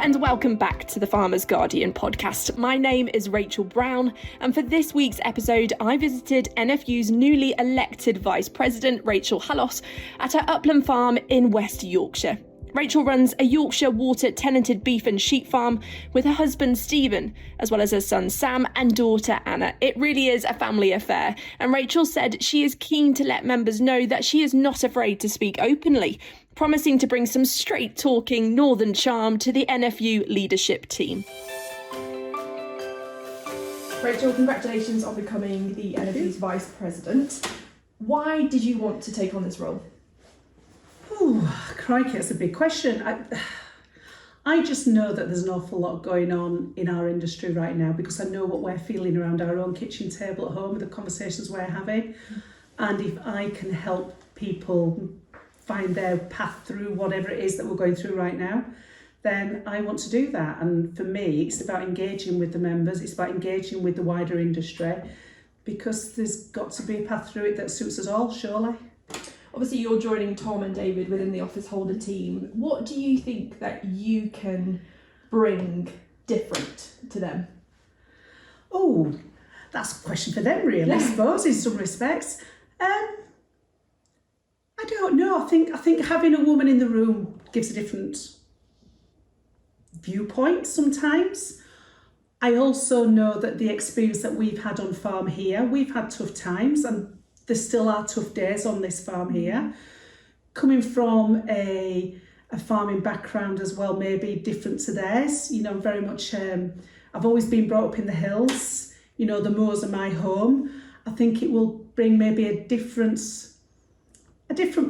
and welcome back to the Farmer's Guardian podcast. My name is Rachel Brown, and for this week's episode, I visited NFU's newly elected Vice President, Rachel Hallos, at her upland farm in West Yorkshire. Rachel runs a Yorkshire Water tenanted beef and sheep farm with her husband Stephen, as well as her son Sam and daughter Anna. It really is a family affair, and Rachel said she is keen to let members know that she is not afraid to speak openly, promising to bring some straight-talking northern charm to the NFU leadership team. Rachel, congratulations on becoming the NFU's Vice President. Why did you want to take on this role? Oh, crikey, that's a big question. I just know that there's an awful lot going on in our industry right now because I know what we're feeling around our own kitchen table at home with the conversations we're having. And if I can help people find their path through whatever it is that we're going through right now, then I want to do that. And for me, it's about engaging with the members, it's about engaging with the wider industry, because there's got to be a path through it that suits us all, surely. Obviously, you're joining Tom and David within the office holder team. What do you think that you can bring different to them? Oh, that's a question for them, really, I suppose, in some respects. I don't know. I think having a woman in the room gives a different viewpoint sometimes. I also know that the experience that we've had on farm here, we've had tough times, and there still are tough days on this farm here. Coming from a farming background as well, maybe different to theirs. You know, very much, I've always been brought up in the hills. You know, the moors are my home. I think it will bring maybe a different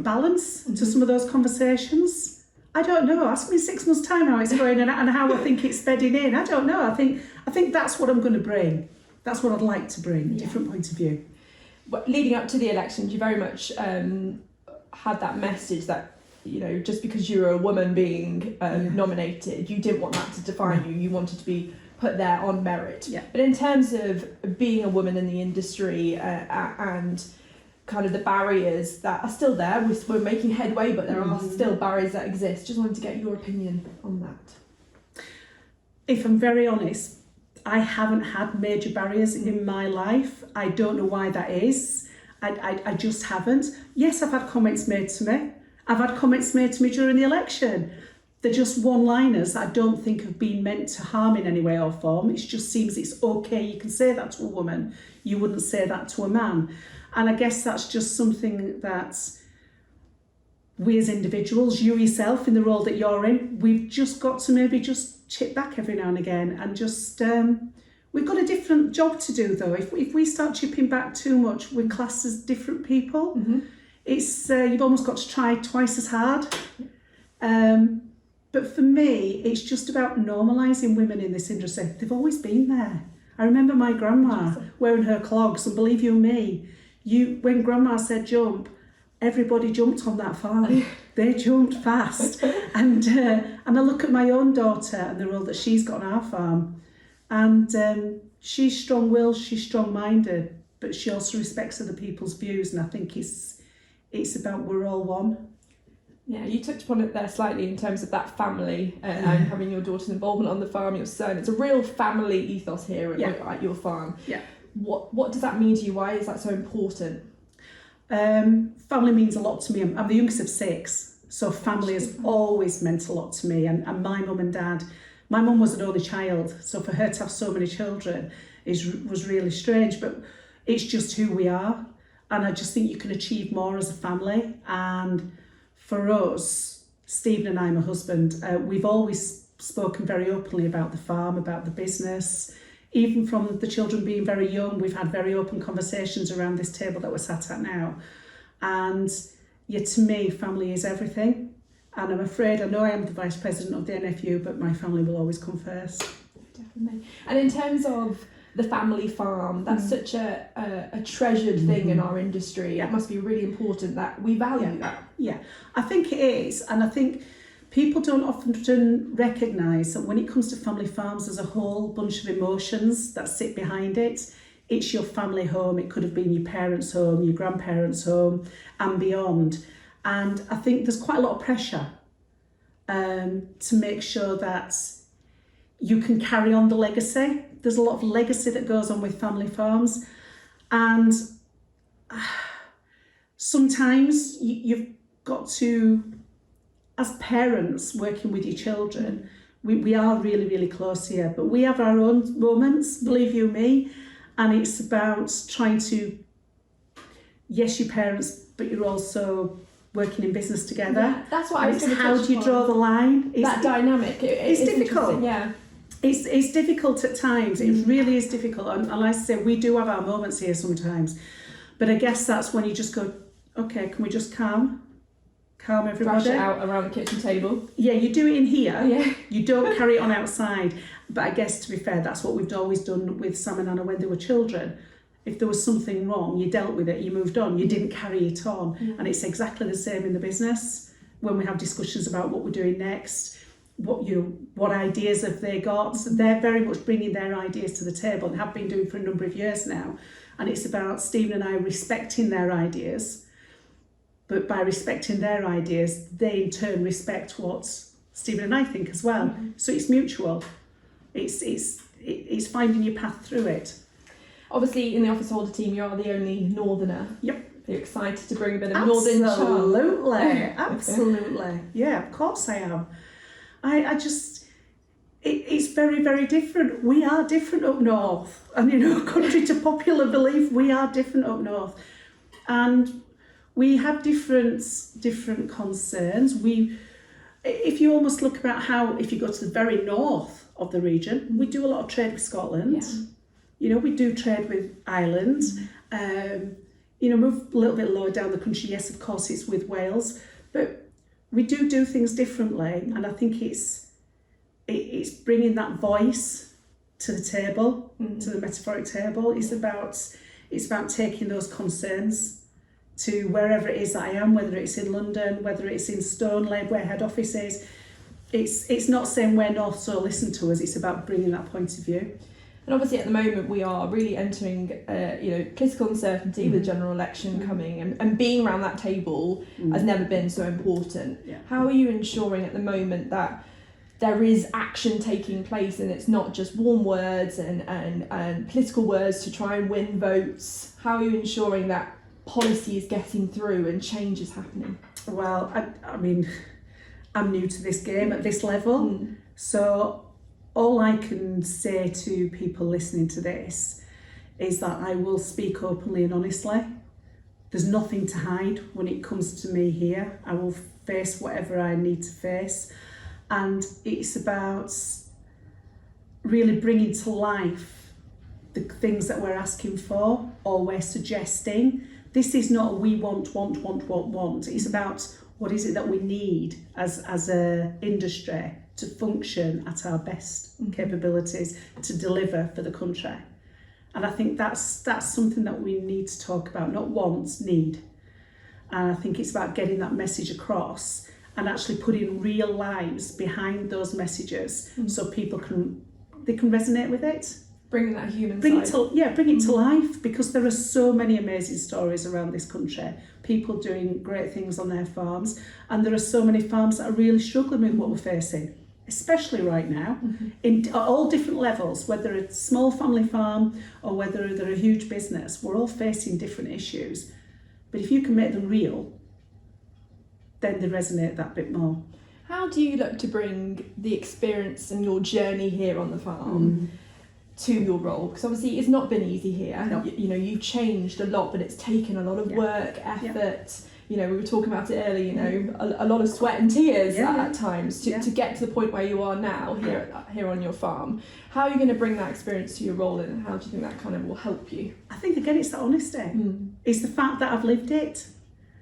balance to some of those conversations. I don't know. Ask me in 6 months' time how it's going and how I think it's bedding in. I don't know. I think that's what I'm going to bring. That's what I'd like to bring, a different point of view. Leading up to the elections, you very much had that message that, you know, just because you were a woman being nominated, you didn't want that to define you. You wanted to be put there on merit. Yeah. But in terms of being a woman in the industry and kind of the barriers that are still there, we're making headway, but there are still barriers that exist. Just wanted to get your opinion on that. If I'm very honest, I haven't had major barriers in my life. I don't know why that is. I just haven't. Yes, I've had comments made to me. I've had comments made to me during the election. They're just one-liners that I don't think have been meant to harm in any way or form. It just seems it's okay, you can say that to a woman. You wouldn't say that to a man. And I guess that's just something that we as individuals, you yourself in the role that you're in, we've just got to maybe just chip back every now and again and just, we've got a different job to do though. If we start chipping back too much, we're classed as different people. It's, you've almost got to try twice as hard. But for me, it's just about normalising women in this industry. They've always been there. I remember my grandma wearing her clogs, and believe you me, when grandma said jump, everybody jumped on that farm. They jumped fast. And I look at my own daughter and the role that she's got on our farm. And she's strong-willed, she's strong-minded, but she also respects other people's views. And I think it's about we're all one. Yeah, you touched upon it there slightly in terms of that family and having your daughter's involvement on the farm, your son. It's a real family ethos here at your farm. Yeah. What does that mean to you? Why is that so important? Family means a lot to me. I'm the youngest of 6, so family has always meant a lot to me. And my mum and dad, my mum was an only child, so for her to have so many children was really strange, but it's just who we are. And I just think you can achieve more as a family. And for us, Stephen and I, my husband, we've always spoken very openly about the farm, about the business. Even from the children being very young, we've had very open conversations around this table that we're sat at now. And yeah, to me, family is everything. And I'm afraid, I know I am the Vice President of the NFU, but my family will always come first. Definitely. And in terms of the family farm, that's such a treasured thing in our industry. It must be really important that we value that. Yeah, I think it is. And I think people don't often recognise that when it comes to family farms, there's a whole bunch of emotions that sit behind it. It's your family home. It could have been your parents' home, your grandparents' home, and beyond. And I think there's quite a lot of pressure to make sure that you can carry on the legacy. There's a lot of legacy that goes on with family farms, and sometimes you've got to, as parents working with your children, we are really, really close here, but we have our own moments, believe you me, and it's about trying to, yes, you're parents, but you're also working in business together. Yeah, that's what I was going to How do you draw the line? That dynamic. It's difficult. Yeah. It's difficult at times. It really is difficult. And like I say, we do have our moments here sometimes. But I guess that's when you just go, okay, can we just calm everybody? Thrash it out around the kitchen table. Yeah, you do it in here. Yeah. You don't carry it on outside. But I guess, to be fair, that's what we've always done with Sam and Anna when they were children. If there was something wrong, you dealt with it, you moved on, you didn't carry it on. And it's exactly the same in the business. When we have discussions about what we're doing next, what ideas have they got? So they're very much bringing their ideas to the table and have been doing for a number of years now. And it's about Stephen and I respecting their ideas. But by respecting their ideas, they in turn respect what Stephen and I think as well. So it's mutual. It's finding your path through it. Obviously, in the office holder team, you are the only northerner. Yep. You're excited to bring a bit of northern charm. Absolutely. Yeah, of course I am. I just, it's very, very different. We are different up north. And, contrary to popular belief, we are different up north. And we have different concerns. If you almost look about how, if you go to the very north of the region, we do a lot of trade with Scotland. Yeah. We do trade with Ireland. Move a little bit lower down the country. Yes, of course, it's with Wales. But we do things differently, and I think it's bringing that voice to the table, to the metaphoric table. It's about taking those concerns to wherever it is that I am, whether it's in London, whether it's in Stoneleigh, where head office is. It's not saying we're north, so listen to us. It's about bringing that point of view. And obviously at the moment we are really entering, political uncertainty with the general election coming, and being around that table has never been so important. Yeah. How are you ensuring at the moment that there is action taking place and it's not just warm words and political words to try and win votes? How are you ensuring that policy is getting through and change is happening? Well, I mean, I'm new to this game at this level, so all I can say to people listening to this is that I will speak openly and honestly. There's nothing to hide when it comes to me here. I will face whatever I need to face. And it's about really bringing to life the things that we're asking for or we're suggesting. This is not we want. It's about what is it that we need as a industry to function at our best capabilities to deliver for the country. And I think that's something that we need to talk about, not want, need. And I think it's about getting that message across and actually putting real lives behind those messages so people can resonate with it. Bringing that human side. Bring it to life, because there are so many amazing stories around this country, people doing great things on their farms, and there are so many farms that are really struggling with what we're facing, especially right now, at all different levels, whether it's a small family farm or whether they're a huge business. We're all facing different issues. But if you can make them real, then they resonate that bit more. How do you look to bring the experience and your journey here on the farm to your role? Because obviously it's not been easy here. No. You've changed a lot, but it's taken a lot of work, effort. We were talking about it earlier, a lot of sweat and tears at times to get to the point where you are now here on your farm. How are you going to bring that experience to your role, and how do you think that kind of will help you? I think, again, it's the honesty. It's the fact that I've lived it.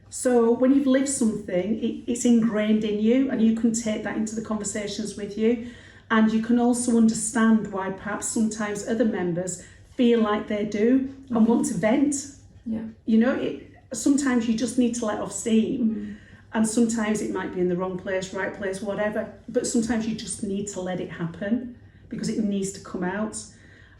So when you've lived something, it's ingrained in you, and you can take that into the conversations with you. And you can also understand why perhaps sometimes other members feel like they do and want to vent. Yeah. Sometimes you just need to let off steam, and sometimes it might be in the wrong place, right place, whatever, but sometimes you just need to let it happen because it needs to come out.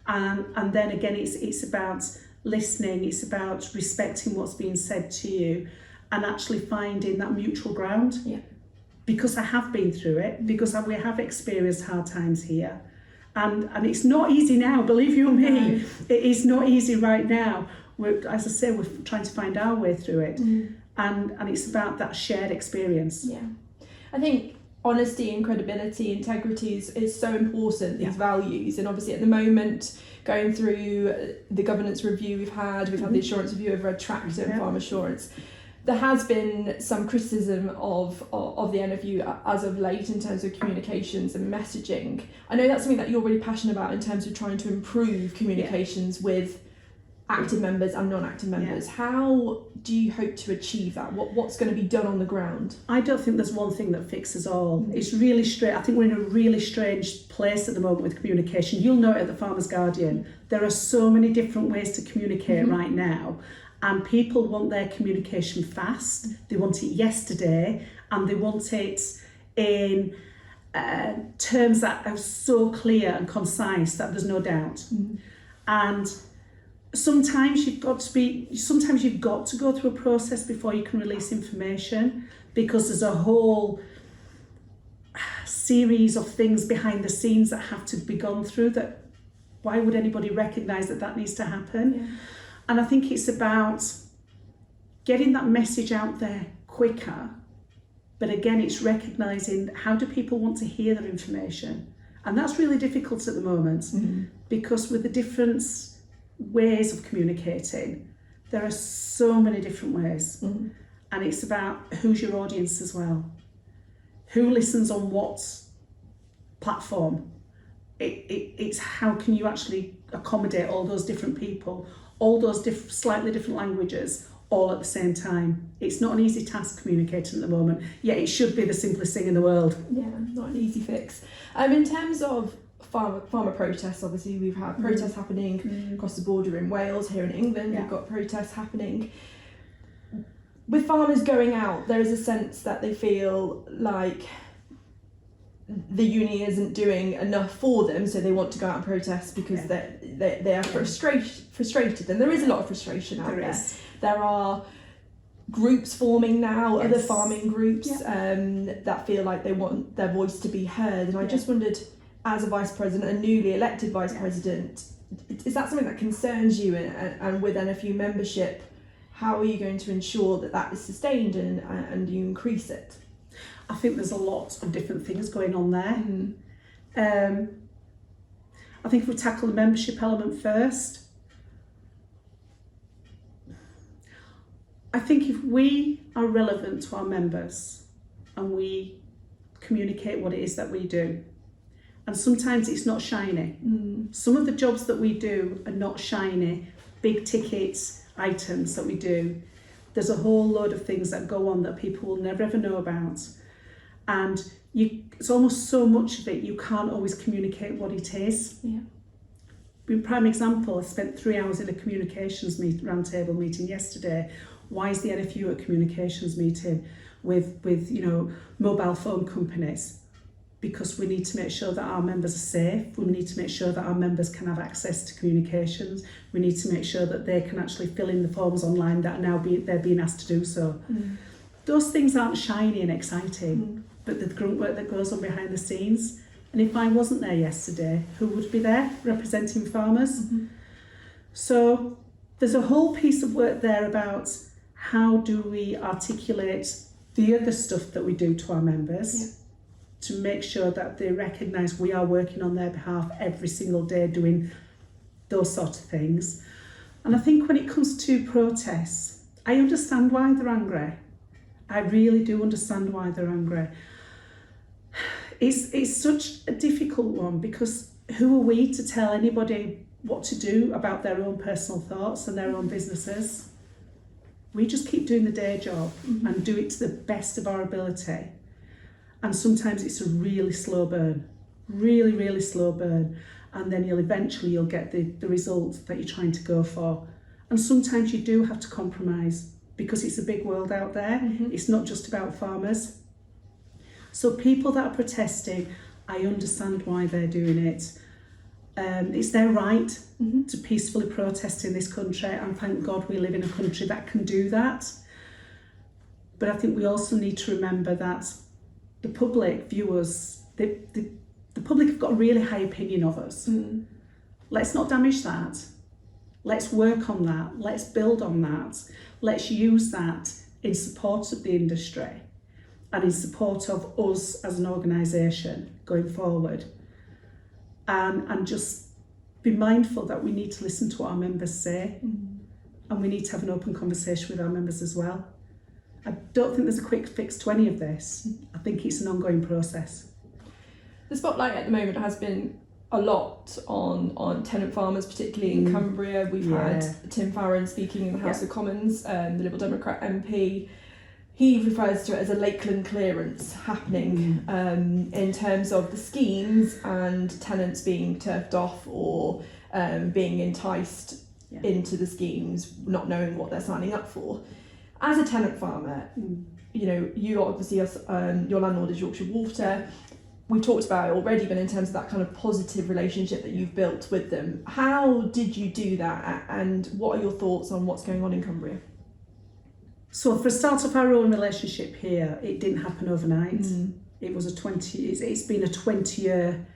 And then again, it's about listening, it's about respecting what's being said to you and actually finding that mutual ground. Yeah. Because I have been through it, because we have experienced hard times here, And it's not easy now, believe you me. No. It is not easy right now. As I say, we're trying to find our way through it. And it's about that shared experience. Yeah. I think honesty and credibility, integrity is so important, these values. And obviously at the moment, going through the governance review we've had the assurance review of Red Tractor and Farm Assurance, there has been some criticism of the NFU as of late in terms of communications and messaging. I know that's something that you're really passionate about in terms of trying to improve communications with active members and non-active members. How do you hope to achieve that? What's going to be done on the ground? I don't think there's one thing that fixes all. It's really strange. I think we're in a really strange place at the moment with communication. You'll know it at the Farmer's Guardian. There are so many different ways to communicate right now, and people want their communication fast. They want it yesterday, and they want it in terms that are so clear and concise that there's no doubt. And sometimes you've got to go through a process before you can release information, because there's a whole series of things behind the scenes that have to be gone through. That why would anybody recognise that needs to happen? And I think it's about getting that message out there quicker, but again it's recognising how do people want to hear their information, and that's really difficult at the moment because with the different ways of communicating, there are so many different ways, and it's about who's your audience as well, who listens on what platform. It's how can you actually accommodate all those different people, all those slightly different languages all at the same time. It's not an easy task communicating at the moment, yet it should be the simplest thing in the world. Yeah, not an easy fix. In terms of farmer protests, obviously we've had protests happening across the border in Wales, here in England we've got protests happening. With farmers going out, there is a sense that they feel like the union isn't doing enough for them, so they want to go out and protest because they are frustrated, and there is a lot of frustration out there. There are groups forming now, other farming groups that feel like they want their voice to be heard, and I just wondered, as a vice president, a newly elected vice president, is that something that concerns you? And with NFU membership, how are you going to ensure that is sustained and you increase it? I think there's a lot of different things going on there. I think if we tackle the membership element first, I think if we are relevant to our members and we communicate what it is that we do, and sometimes it's not shiny. Some of the jobs that we do are not shiny, big ticket items that we do. There's a whole load of things that go on that people will never ever know about. And it's almost so much of it, you can't always communicate what it is. Prime example, I spent 3 hours in a communications roundtable meeting yesterday. Why is the NFU at communications meeting with mobile phone companies? Because we need to make sure that our members are safe. We need to make sure that our members can have access to communications. We need to make sure that they can actually fill in the forms online that are now they're being asked to do so. Those things aren't shiny and exciting, but the grunt work that goes on behind the scenes. And if I wasn't there yesterday, who would be there representing farmers? So there's a whole piece of work there about how do we articulate the other stuff that we do to our members to make sure that they recognise we are working on their behalf every single day doing those sort of things. And I think when it comes to protests, I understand why they're angry. I really do understand why they're angry. It's such a difficult one, because who are we to tell anybody what to do about their own personal thoughts and their own businesses? We just keep doing the day job and do it to the best of our ability. And sometimes it's a really slow burn, really, really slow burn. And then you'll eventually get the result that you're trying to go for. And sometimes you do have to compromise, because it's a big world out there. It's not just about farmers. So people that are protesting, I understand why they're doing it. It's their right to peacefully protest in this country, and thank God we live in a country that can do that. But I think we also need to remember that the public viewers, they the public have got a really high opinion of us. Let's not damage that. Let's work on that. Let's build on that. Let's use that in support of the industry and in support of us as an organisation going forward. And just be mindful that we need to listen to what our members say, and we need to have an open conversation with our members as well. I don't think there's a quick fix to any of this. I think it's an ongoing process. The spotlight at the moment has been a lot on tenant farmers, particularly in Cumbria. We've had Tim Farron speaking in the House of Commons, the Liberal Democrat MP. He refers to it as a Lakeland clearance happening in terms of the schemes and tenants being turfed off or being enticed into the schemes, not knowing what they're signing up for. As a tenant farmer, you know, you obviously, your landlord is Yorkshire Water. We've talked about it already, but in terms of that kind of positive relationship that you've built with them, how did you do that, and what are your thoughts on what's going on in Cumbria? So for a start of our own relationship here, it didn't happen overnight. It was it's been a 20-year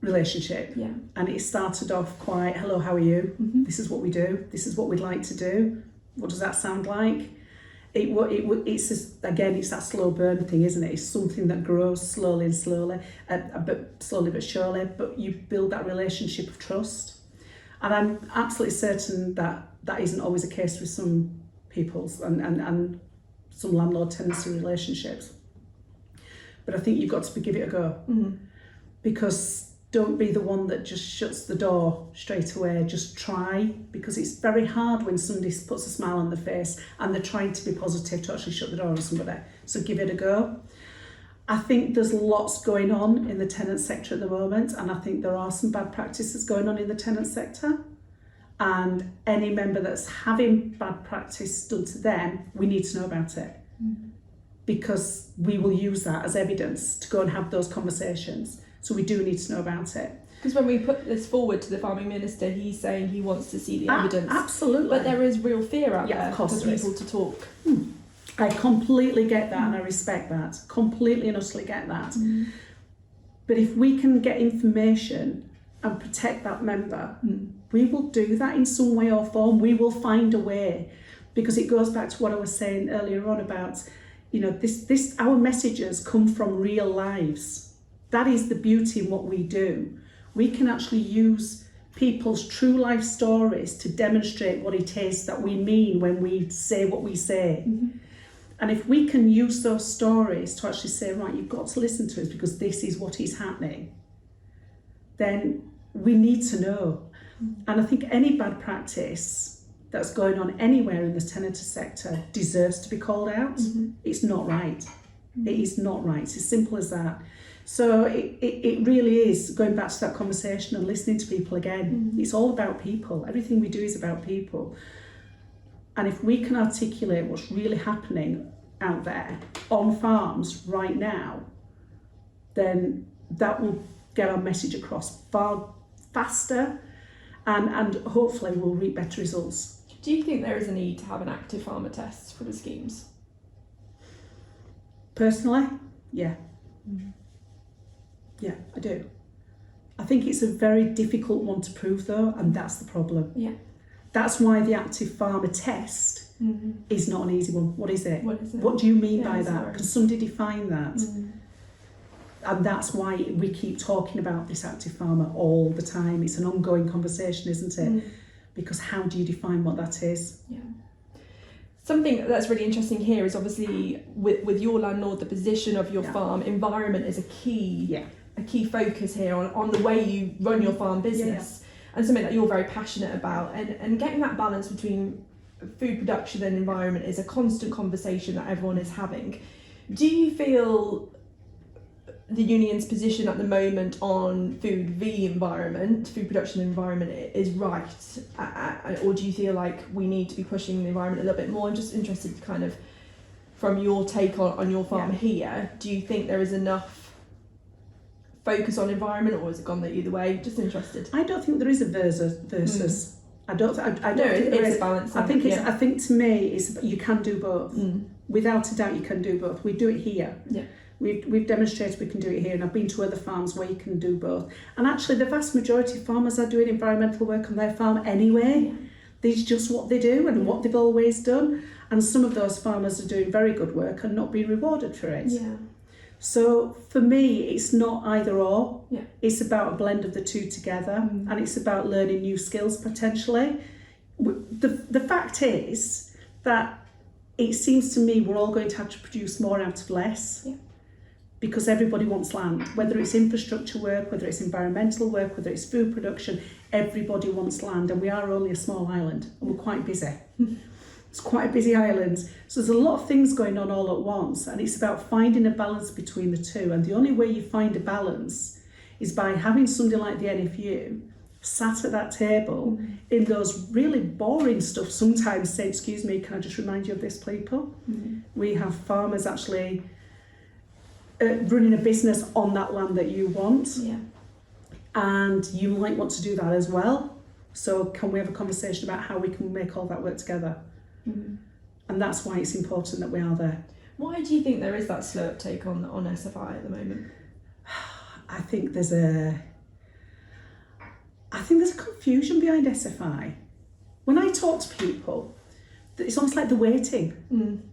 relationship. And it started off quite, hello, how are you? This is what we do. This is what we'd like to do. What does that sound like? It's that slow burn thing, isn't it? It's something that grows slowly and slowly, but slowly but surely, but you build that relationship of trust. And I'm absolutely certain that that isn't always the case with some people's and some landlord-tenancy relationships. But I think you've got to give it a go. Because don't be the one that just shuts the door straight away. Just try, because it's very hard when somebody puts a smile on their face and they're trying to be positive to actually shut the door on somebody. So give it a go. I think there's lots going on in the tenant sector at the moment, and I think there are some bad practices going on in the tenant sector. And any member that's having bad practice done to them, we need to know about it. Because we will use that as evidence to go and have those conversations. So we do need to know about it. Because when we put this forward to the farming minister, he's saying he wants to see the evidence. Absolutely. But there is real fear out there for people to talk. I completely get that and I respect that. Completely and utterly get that. But if we can get information and protect that member, we will do that in some way or form. We will find a way. Because it goes back to what I was saying earlier on about, you know, our messages come from real lives. That is the beauty in what we do. We can actually use people's true life stories to demonstrate what it is that we mean when we say what we say. And if we can use those stories to actually say, right, you've got to listen to us because this is what is happening, then we need to know. And I think any bad practice that's going on anywhere in the tenanted sector deserves to be called out. It's not right. It is not right. It's as simple as that. So it really is going back to that conversation and listening to people again. It's all about people. Everything we do is about people. And if we can articulate what's really happening out there on farms right now, then that will get our message across far faster and hopefully we'll reap better results. Do you think there is a need to have an active farmer test for the schemes? Personally, yeah. Yeah, I do. I think it's a very difficult one to prove though, and that's the problem. That's why the active farmer test is not an easy one. What is it? What do you mean by that? Can somebody define that? And that's why we keep talking about this active farmer all the time. It's an ongoing conversation, isn't it? Because how do you define what that is? Something that's really interesting here is obviously with your landlord, the position of your farm, environment is a key focus here on the way you run your farm business, and something that you're very passionate about. And getting that balance between food production and environment is a constant conversation that everyone is having. Do you feel the union's position at the moment on food production environment is right, or do you feel like we need to be pushing the environment a little bit more? I'm just interested to kind of, from your take on your farm here, do you think there is enough focus on environment, or has it gone the either way? Just interested. I don't think there is a versus. I don't think it's a balance. I think to me, you can do both. without a doubt you can do both. We do it here. Yeah. We've demonstrated we can do it here, and I've been to other farms where you can do both. And actually the vast majority of farmers are doing environmental work on their farm anyway. Yeah. It's just what they do and what they've always done. And some of those farmers are doing very good work and not being rewarded for it. Yeah. So for me, it's not either or. Yeah. It's about a blend of the two together, and it's about learning new skills potentially. The fact is that it seems to me we're all going to have to produce more out of less. Yeah. Because everybody wants land, whether it's infrastructure work, whether it's environmental work, whether it's food production, everybody wants land, and we are only a small island and we're quite busy. It's quite a busy island. So there's a lot of things going on all at once, and it's about finding a balance between the two. And the only way you find a balance is by having somebody like the NFU sat at that table in those really boring stuff. Sometimes say, excuse me, can I just remind you of this, people? We have farmers actually running a business on that land that you want. Yeah. And you might want to do that as well. So can we have a conversation about how we can make all that work together? And that's why it's important that we are there. Why do you think there is that slow uptake on SFI at the moment? I think there's a confusion behind SFI. When I talk to people, it's almost like they're waiting.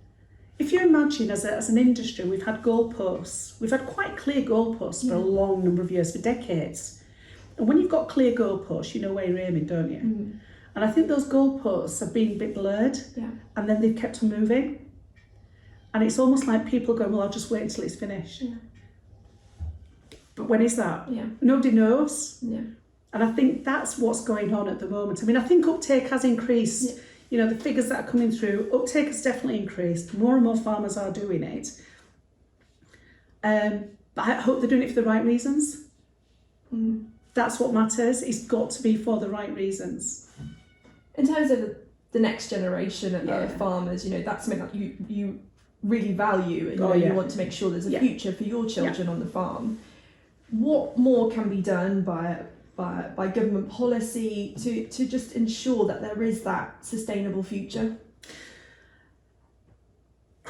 If you imagine as an industry, we've had goalposts. We've had quite clear goalposts for a long number of years, for decades. And when you've got clear goalposts, you know where you're aiming, don't you? And I think those goalposts have been a bit blurred, and then they've kept on moving. And it's almost like people going, well, I'll just wait until it's finished. Yeah. But when is that? Yeah. Nobody knows. Yeah. And I think that's what's going on at the moment. I mean, I think uptake has increased. Yeah. You know, the figures that are coming through, uptake has definitely increased. More and more farmers are doing it. But I hope they're doing it for the right reasons. That's what matters. It's got to be for the right reasons. In terms of the next generation of farmers, you know, that's something that you really value, and you want to make sure there's a future for your children on the farm. What more can be done by government policy to just ensure that there is that sustainable future?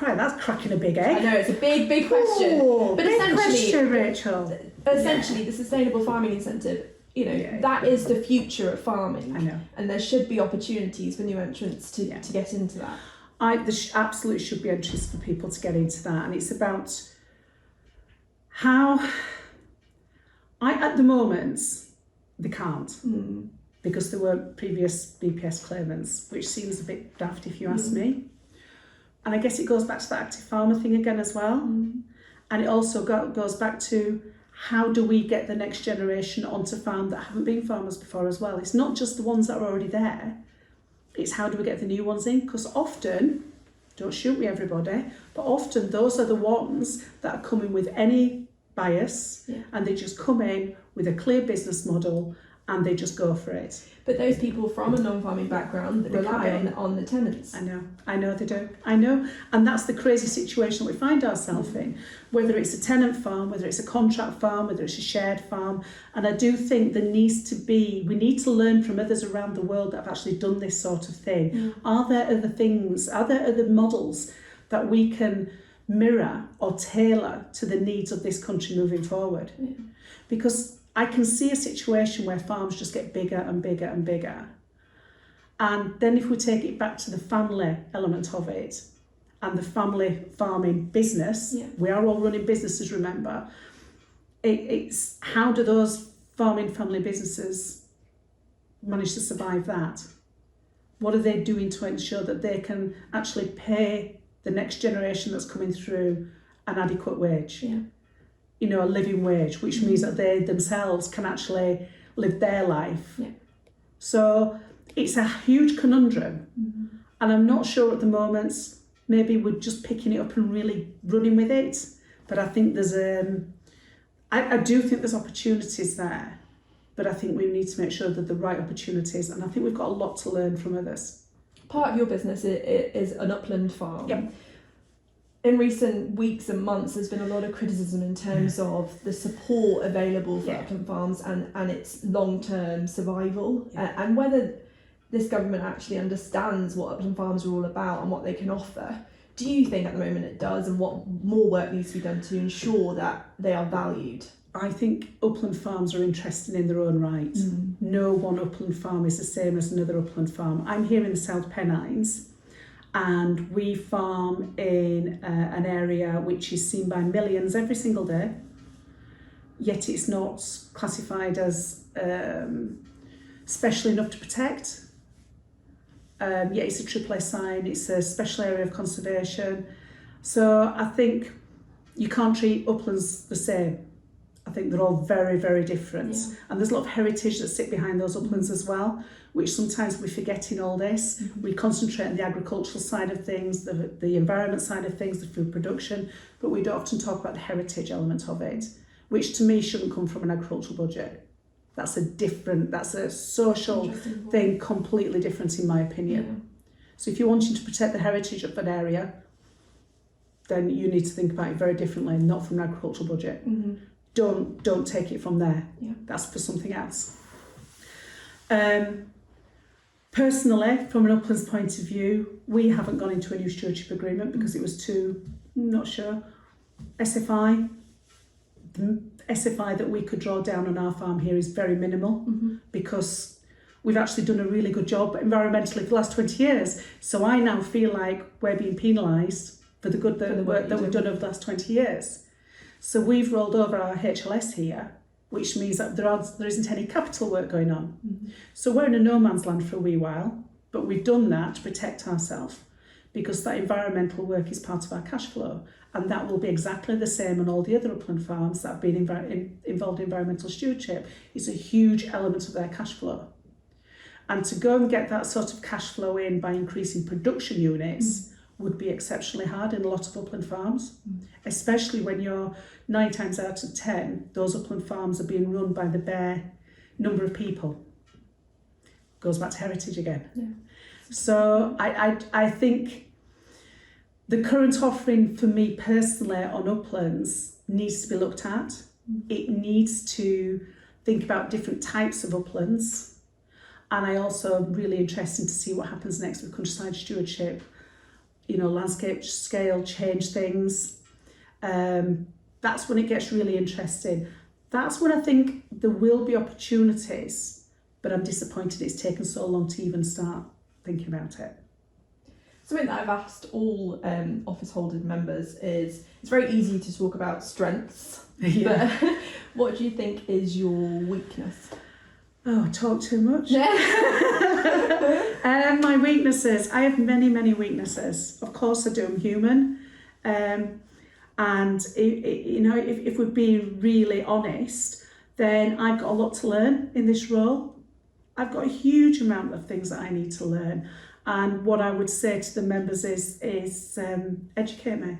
Right, that's cracking a big egg. I know, it's a big question. But But big essentially, question, Rachel. the sustainable farming incentive, you know, that is the future of farming. I know. And there should be opportunities for new entrants to get into that. There absolutely should be entries for people to get into that, and it's about how at the moment they can't because there were previous BPS claimants, which seems a bit daft if you ask me. And I guess it goes back to the active farmer thing again as well. And it also goes back to how do we get the next generation onto farm that haven't been farmers before as well. It's not just the ones that are already there, it's how do we get the new ones in, because often, don't shoot me everybody, but often those are the ones that are coming with any bias and they just come in with a clear business model and they just go for it. But those people from a non-farming background that rely on the tenants. I know they do. I know. And that's the crazy situation that we find ourselves in, whether it's a tenant farm, whether it's a contract farm, whether it's a shared farm. And I do think we need to learn from others around the world that have actually done this sort of thing. Are there other models that we can mirror or tailor to the needs of this country moving forward? Because I can see a situation where farms just get bigger and bigger and bigger. And then if we take it back to the family element of it and the family farming business, we are all running businesses, remember. It's how do those farming family businesses manage to survive that? What are they doing to ensure that they can actually pay the next generation that's coming through an adequate wage? You know, a living wage, which means that they themselves can actually live their life. So it's a huge conundrum. And I'm not sure at the moment, maybe we're just picking it up and really running with it. But I think there's I do think there's opportunities there, but I think we need to make sure that the right opportunities, and I think we've got a lot to learn from others. Part of your business is an upland farm. In recent weeks and months, there's been a lot of criticism in terms of the support available for upland farms and its long-term survival, and whether this government actually understands what upland farms are all about and what they can offer. do you think at the moment it does, and what more work needs to be done to ensure that they are valued? I think upland farms are interesting in their own right. No one upland farm is the same as another upland farm. I'm here in the South Pennines, and we farm in an area which is seen by millions every single day, yet it's not classified as special enough to protect. Yet it's a AAA sign, it's a special area of conservation. So I think you can't treat uplands the same. I think they're all very, very different. Yeah. And there's a lot of heritage that sit behind those uplands as well, which sometimes we forget in all this. We concentrate on the agricultural side of things, the environment side of things, the food production, but we don't often talk about the heritage element of it, which to me shouldn't come from an agricultural budget. That's a social thing, completely different in my opinion. Yeah. So if you're wanting to protect the heritage of an area, then you need to think about it very differently, not from an agricultural budget. Don't take it from there. Yeah. That's for something else. Personally, from an uplands point of view, we haven't gone into a new stewardship agreement because it was too, not sure, SFI. The SFI that we could draw down on our farm here is very minimal because we've actually done a really good job environmentally for the last 20 years. So I now feel like we're being penalised for the good work that we've done over the last 20 years. So we've rolled over our HLS here, which means that there isn't any capital work going on. So we're in a no man's land for a wee while, but we've done that to protect ourselves because that environmental work is part of our cash flow, and that will be exactly the same on all the other upland farms that have been involved in environmental stewardship. It's a huge element of their cash flow. And to go and get that sort of cash flow in by increasing production units would be exceptionally hard in a lot of upland farms, especially when you're 9 times out of 10, those upland farms are being run by the bare number of people. Goes back to heritage again. Yeah. So I think the current offering for me personally on uplands needs to be looked at. It needs to think about different types of uplands. And I also am really interested to see what happens next with countryside stewardship. You know, landscape scale, change things. That's when it gets really interesting. That's when I think there will be opportunities, but I'm disappointed it's taken so long to even start thinking about it. Something that I've asked all office holders members is, it's very easy to talk about strengths, but what do you think is your weakness? Oh, I talk too much. My weaknesses. I have many, many weaknesses. Of course I do. I'm human. And if we're being really honest, then I've got a lot to learn in this role. I've got a huge amount of things that I need to learn. And what I would say to the members is educate me,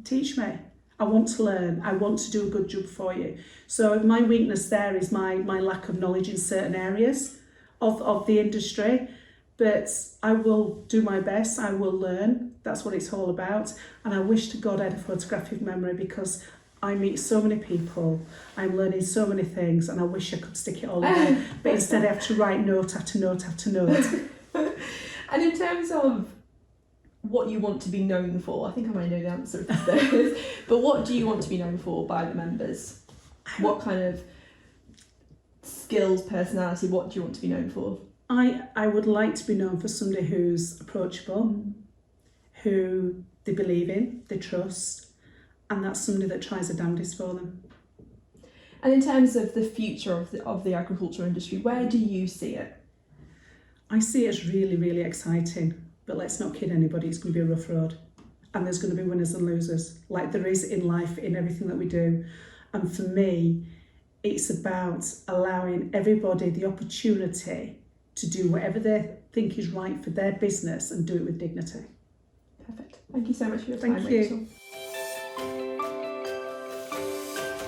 teach me. I want to learn. I want to do a good job for you. So my weakness there is my lack of knowledge in certain areas of the industry. But I will do my best. I will learn. That's what it's all about. And I wish to God I had a photographic memory because I meet so many people. I'm learning so many things, and I wish I could stick it all in. But instead, I have to write note after note after note. And in terms of what you want to be known for, I think I might know the answer to this, but what do you want to be known for by the members? What kind of skills, personality, what do you want to be known for? I would like to be known for somebody who's approachable, who they believe in, they trust, and that's somebody that tries their damnedest for them. And in terms of the future of the agricultural industry, where do you see it? I see it as really, really exciting, but let's not kid anybody, it's going to be a rough road. And there's going to be winners and losers, like there is in life, in everything that we do. And for me, it's about allowing everybody the opportunity to do whatever they think is right for their business and do it with dignity. Perfect. Thank you so much for your time, Thank you. Rachel.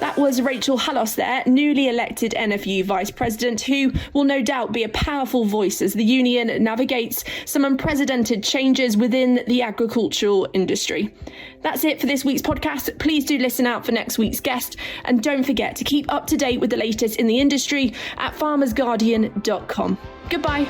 That was Rachel Hallos there, newly elected NFU Vice President, who will no doubt be a powerful voice as the union navigates some unprecedented changes within the agricultural industry. That's it for this week's podcast. Please do listen out for next week's guest, and don't forget to keep up to date with the latest in the industry at farmersguardian.com. Goodbye.